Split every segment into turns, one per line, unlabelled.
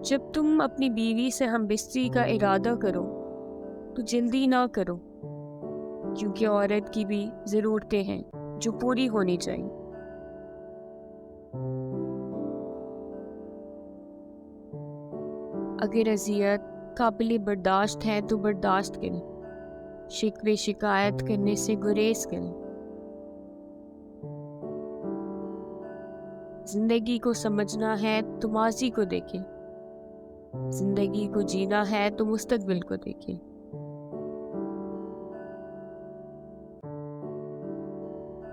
جب تم اپنی بیوی سے ہم بستری کا ارادہ کرو تو جلدی نہ کرو، کیونکہ عورت کی بھی ضرورتیں ہیں جو پوری ہونی چاہیے۔ اگر اذیت قابل برداشت ہے تو برداشت کریں، شکوے شکایت کرنے سے گریز کریں۔ زندگی کو سمجھنا ہے تو ماضی کو دیکھیں، زندگی کو جینا ہے تو مستقبل کو دیکھیں۔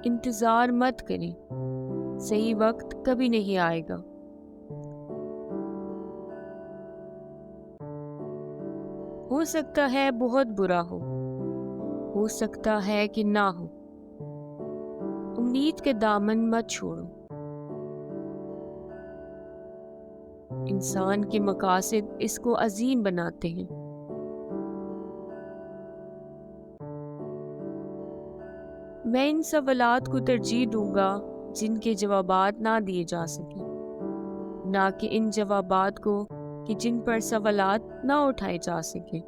انتظار مت کریں، صحیح وقت کبھی نہیں آئے گا۔ ہو سکتا ہے بہت برا ہو سکتا ہے کہ نہ ہو۔ امید کے دامن مت چھوڑو۔ انسان کے مقاصد اس کو عظیم بناتے ہیں۔ میں ان سوالات کو ترجیح دوں گا جن کے جوابات نہ دیے جا سکیں، نہ کہ ان جوابات کو کہ جن پر سوالات نہ اٹھائے جا سکیں۔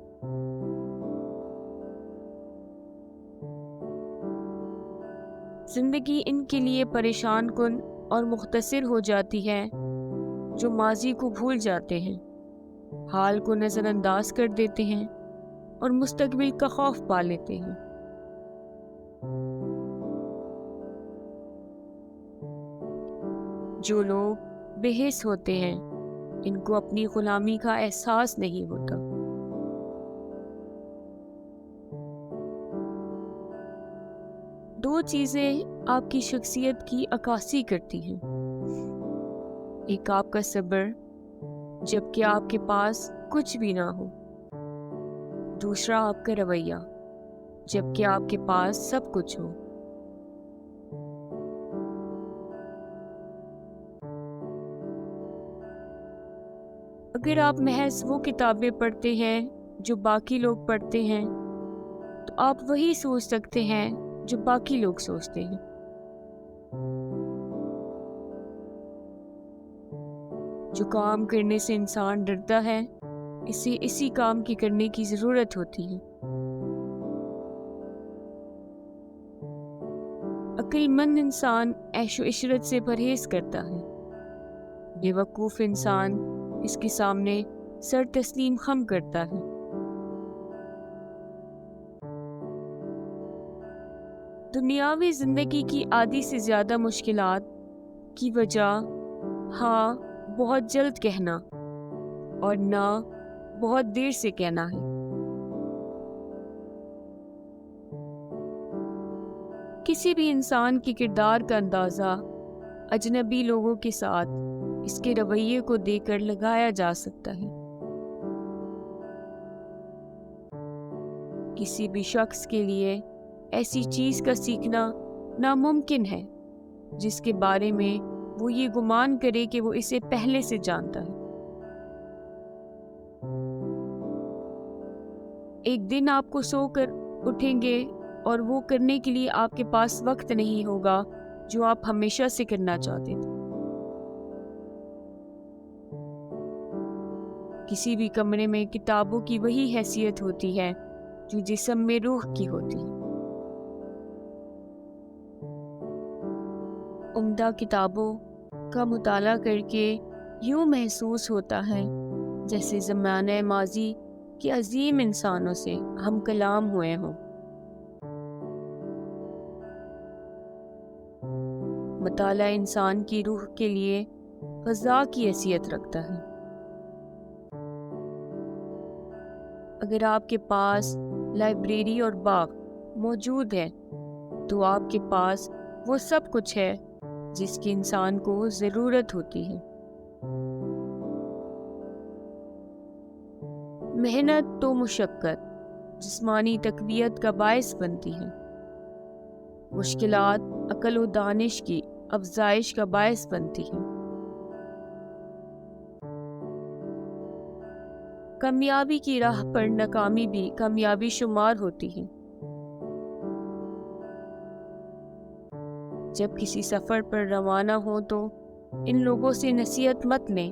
زندگی ان کے لیے پریشان کن اور مختصر ہو جاتی ہے جو ماضی کو بھول جاتے ہیں، حال کو نظر انداز کر دیتے ہیں اور مستقبل کا خوف پا لیتے ہیں۔ جو لوگ بے حس ہوتے ہیں ان کو اپنی غلامی کا احساس نہیں ہوتا۔ دو چیزیں آپ کی شخصیت کی عکاسی کرتی ہیں، ایک آپ کا صبر جبکہ آپ کے پاس کچھ بھی نہ ہو، دوسرا آپ کا رویہ جبکہ آپ کے پاس سب کچھ ہو۔ اگر آپ محض وہ کتابیں پڑھتے ہیں جو باقی لوگ پڑھتے ہیں تو آپ وہی سوچ سکتے ہیں جو باقی لوگ سوچتے ہیں۔ جو کام کرنے سے انسان ڈرتا ہے اسے اسی کام کی کرنے کی ضرورت ہوتی ہے۔ عقل مند انسان عیش و عشرت سے پرہیز کرتا ہے، بے وقوف انسان اس کے سامنے سر تسلیم خم کرتا ہے۔ دنیاوی زندگی کی آدھی سے زیادہ مشکلات کی وجہ ہاں بہت جلد کہنا اور نہ بہت دیر سے کہنا ہے۔ کسی بھی انسان کے کردار کا اندازہ اجنبی لوگوں کے ساتھ اس کے رویے کو دیکھ کر لگایا جا سکتا ہے۔ کسی بھی شخص کے لیے ایسی چیز کا سیکھنا ناممکن ہے جس کے بارے میں وہ یہ گمان کرے کہ وہ اسے پہلے سے جانتا ہے۔ ایک دن آپ کو سو کر اٹھیں گے اور وہ کرنے کے لیے آپ کے پاس وقت نہیں ہوگا جو آپ ہمیشہ سے کرنا چاہتے تھے۔ کسی بھی کمرے میں کتابوں کی وہی حیثیت ہوتی ہے جو جسم میں روح کی ہوتی ہے۔ عمدہ کتابوں کا مطالعہ کر کے یوں محسوس ہوتا ہے جیسے زمانہ ماضی کے عظیم انسانوں سے ہم کلام ہوئے ہوں۔ مطالعہ انسان کی روح کے لیے غذا کی حیثیت رکھتا ہے۔ اگر آپ کے پاس لائبریری اور باغ موجود ہے تو آپ کے پاس وہ سب کچھ ہے جس کی انسان کو ضرورت ہوتی ہے۔ محنت تو مشقت جسمانی تقویت کا باعث بنتی ہے، مشکلات عقل و دانش کی افزائش کا باعث بنتی ہے۔ کامیابی کی راہ پر ناکامی بھی کامیابی شمار ہوتی ہے۔ جب کسی سفر پر روانہ ہو تو ان لوگوں سے نصیحت مت لیں